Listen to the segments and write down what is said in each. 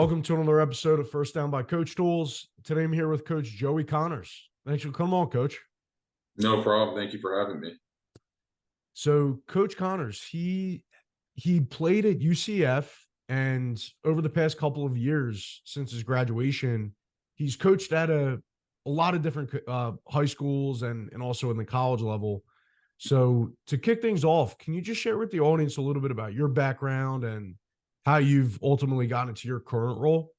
Welcome to another episode of First Down by CoachTools. Today I'm here with Coach Joey Connors. Thanks for coming on, Coach. No problem. Thank you for having me. So, Coach Connors, he played at UCF, and over the past couple of years since his graduation, he's coached at a lot of different high schools and also in the college level. So, to kick things off, can you just share with the audience a little bit about your background and how you've ultimately gotten into your current role?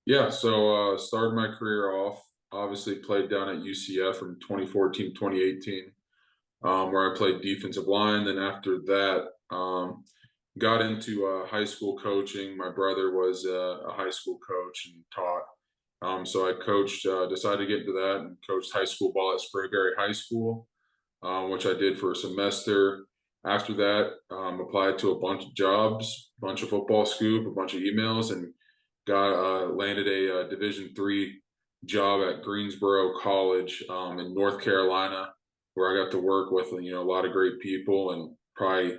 Yeah, so started my career off, obviously played down at UCF from 2014 to 2018, where I played defensive line. Then after that, got into high school coaching. My brother was a high school coach and taught. So I coached, decided to get into that and coached high school ball at Sprayberry High School, which I did for a semester. After that, applied to a bunch of jobs, a bunch of football scoop, a bunch of emails, and got landed a Division III job at Greensboro College in North Carolina, where I got to work with a lot of great people, and probably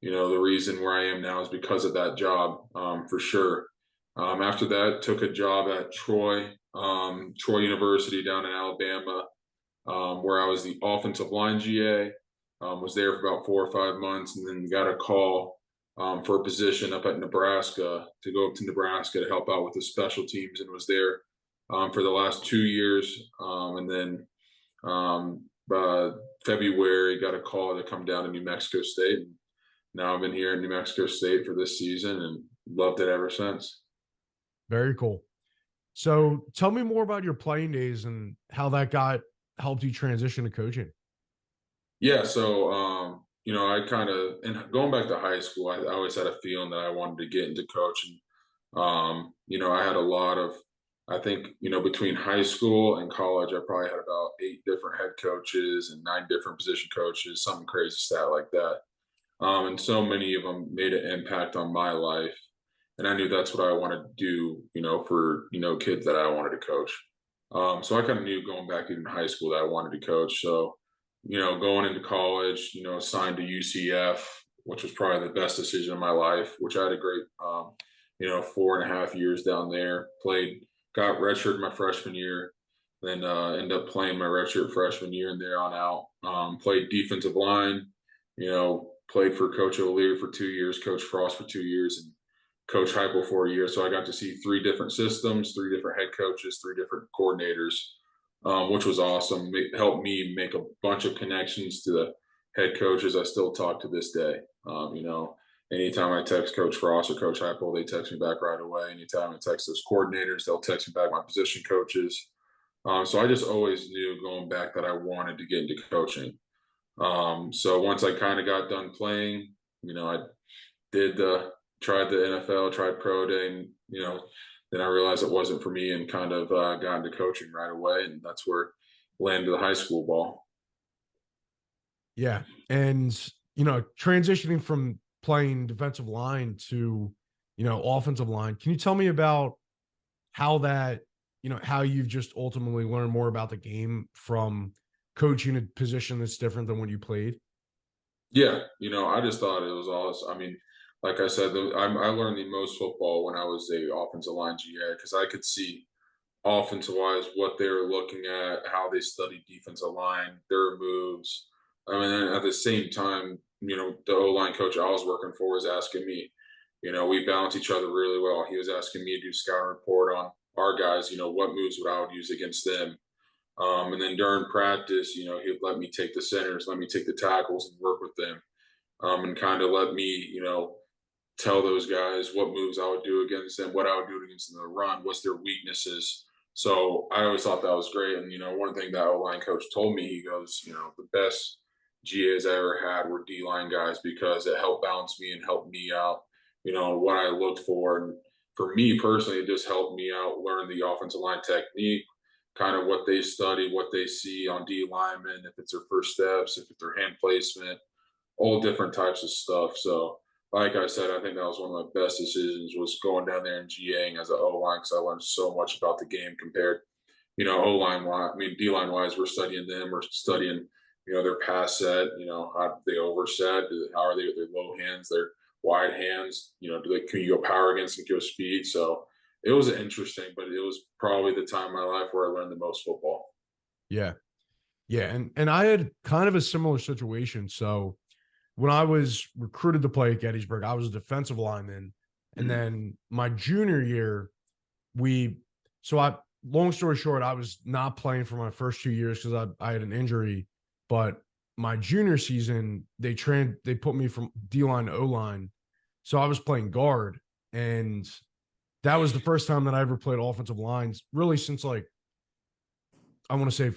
the reason where I am now is because of that job, for sure. After that, took a job at Troy University down in Alabama, where I was the offensive line GA. Was there for about 4 or 5 months, and then got a call for a position up at Nebraska, to go up to Nebraska to help out with the special teams, and was there for the last 2 years. And then February, got a call to come down to New Mexico State. And now I've been here in New Mexico State for this season and loved it ever since. Very cool. So tell me more about your playing days and how that helped you transition to coaching. Yeah, so I kind of, and going back to high school, I always had a feeling that I wanted to get into coaching. I had a lot of, I think, between high school and college, I probably had about 8 different head coaches and 9 different position coaches, something crazy stat like that. And so many of them made an impact on my life. And I knew that's what I wanted to do, for, kids that I wanted to coach. So I kind of knew going back even high school that I wanted to coach. So, going into college, signed to UCF, which was probably the best decision of my life, which I had a great, 4.5 years down there. Got redshirted my freshman year, then ended up playing my redshirt freshman year and there on out. Played defensive line, played for Coach O'Leary for 2 years, Coach Frost for 2 years, and Coach Heupel for a year. So I got to see 3 different systems, 3 different head coaches, 3 different coordinators, which was awesome. It helped me make a bunch of connections to the head coaches I still talk to this day. Anytime I text Coach Frost or Coach Heupel, they text me back right away. Anytime I text those coordinators, they'll text me back my position coaches. So I just always knew going back that I wanted to get into coaching. So once I kind of got done playing, I did tried the NFL, tried pro day, and then I realized it wasn't for me, and kind of got into coaching right away, and that's where landed the high school ball. Yeah. And, transitioning from playing defensive line to, offensive line, can you tell me about how how you've just ultimately learned more about the game from coaching a position that's different than when you played? Yeah, I just thought it was awesome. I mean, like I said, I learned the most football when I was a offensive line GA, because I could see offensive wise what they were looking at, how they studied defensive line, their moves. I mean, at the same time, the O line coach I was working for was asking me. We balance each other really well. He was asking me to do scouting report on our guys. What moves would I would use against them. And then during practice, he'd let me take the centers, let me take the tackles and work with them, and kind of let me, tell those guys what moves I would do against them, what I would do against them in the run, what's their weaknesses. So I always thought that was great. And, one thing that O-line coach told me, he goes, the best GAs I ever had were D-line guys, because it helped balance me and help me out, what I looked for. And for me personally, it just helped me out, learn the offensive line technique, kind of what they study, what they see on D linemen, if it's their first steps, if it's their hand placement, all different types of stuff. So, like I said, I think that was one of my best decisions, was going down there and GAing as an O line, because I learned so much about the game compared, O line wise. I mean, D line wise, we're studying them, we're studying, their pass set, how they overset, how are they with their low hands, their wide hands. Can you go power against and go speed? So it was interesting, but it was probably the time in my life where I learned the most football. Yeah. Yeah. And I had kind of a similar situation. So when I was recruited to play at Gettysburg, I was a defensive lineman. And Mhm. then my junior year, long story short, I was not playing for my first 2 years because I had an injury. But my junior season, they put me from D line to O line. So I was playing guard. And that was the first time that I ever played offensive lines, really since like, I want to say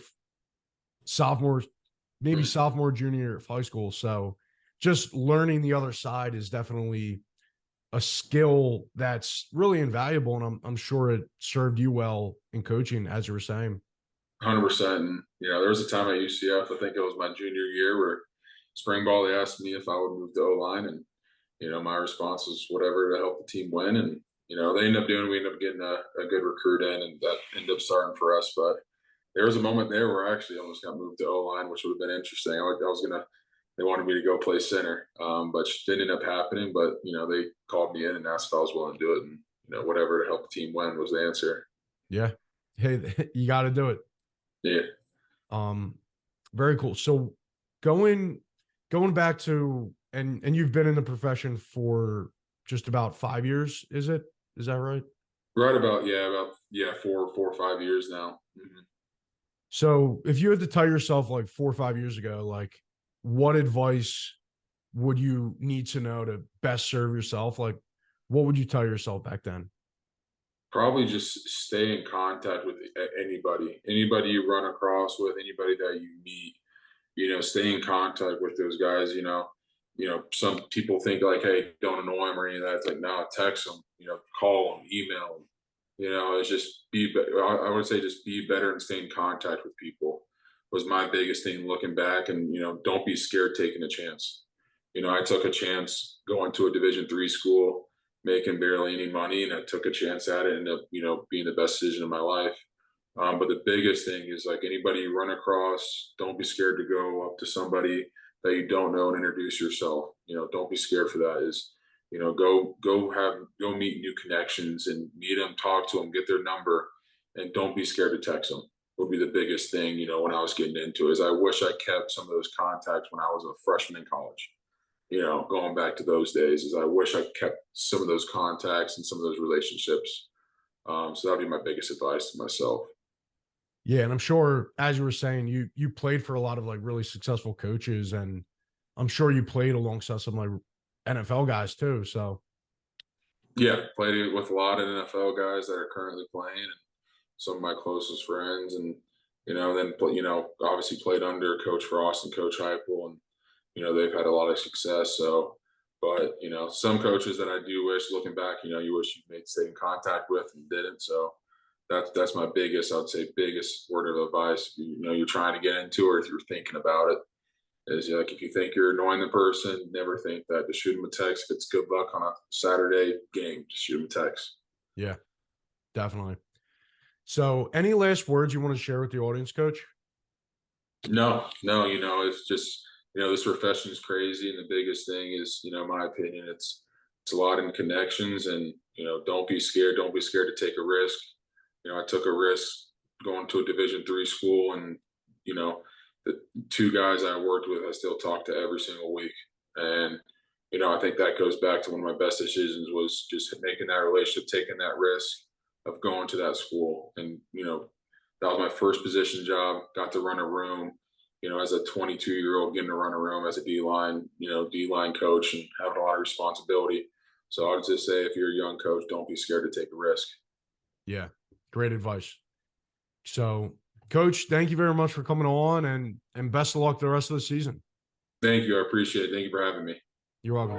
sophomore, maybe Mhm. sophomore, junior year of high school. So just learning the other side is definitely a skill that's really invaluable. And I'm sure it served you well in coaching, as you were saying. 100%. And, there was a time at UCF, I think it was my junior year, where spring ball, they asked me if I would move to O line. And, my response was whatever to help the team win. And, we ended up getting a good recruit in, and that ended up starting for us. But there was a moment there where I actually almost got moved to O line, which would have been interesting. They wanted me to go play center, but it didn't end up happening. But, they called me in and asked if I was willing to do it. And, whatever to help the team win was the answer. Yeah. Hey, you got to do it. Yeah. Um, Very cool. So going going back to and you've been in the profession for just about 5 years, is it? Is that right? Right about 4 or 5 years now. Mhm. So if you had to tell yourself like 4 or 5 years ago, like what advice would you need to know to best serve yourself? Like what would you tell yourself back then? Probably just stay in contact with anybody you run across with, anybody that you meet. Stay in contact with those guys. Some people think like, hey, don't annoy them or any of that. It's like, no, text them. Call them, email them. It's just I would say just be better and stay in contact with people was my biggest thing looking back. And don't be scared taking a chance. I took a chance going to a Division 3 school, making barely any money, and I took a chance at it, and ended up being the best decision of my life. But the biggest thing is like anybody you run across, don't be scared to go up to somebody that you don't know and introduce yourself. Don't be scared for that. Go meet new connections and meet them, talk to them, get their number, and don't be scared to text them. Would be the biggest thing. When I was getting into it, is I wish I kept some of those contacts when I was a freshman in college. Going back to those days, is I wish I kept some of those contacts and some of those relationships. So that'd be my biggest advice to myself. Yeah, and I'm sure as you were saying, you played for a lot of like really successful coaches, and I'm sure you played alongside some like NFL guys too. So Yeah, played it with a lot of NFL guys that are currently playing, and some of my closest friends, and obviously played under Coach Frost and Coach Heupel, and they've had a lot of success. So, but some coaches that I do wish, looking back, you wish you made stayed in contact with and didn't. So that's my biggest, I'd say, biggest word of advice. You're trying to get into, or if you're thinking about it, is like if you think you're annoying the person, never think that. Just shoot them a text. If it's good luck on a Saturday game, just shoot them a text. yeah, definitely. So any last words you want to share with the audience, coach? No, no, it's just this profession is crazy, and the biggest thing is, my opinion, it's a lot in connections, and don't be scared. Don't be scared to take a risk. I took a risk going to a Division 3 school, and you know, the two guys I worked with, I still talk to every single week, and I think that goes back to one of my best decisions was just making that relationship, taking that risk of going to that school, and that was my first position job. Got to run a room, as a 22-year-old, getting to run a room as a D line, D line coach, and having a lot of responsibility. So I would just say, if you're a young coach, don't be scared to take a risk. Yeah, great advice. So, coach, thank you very much for coming on, and best of luck the rest of the season. Thank you. I appreciate it. Thank you for having me. You're welcome.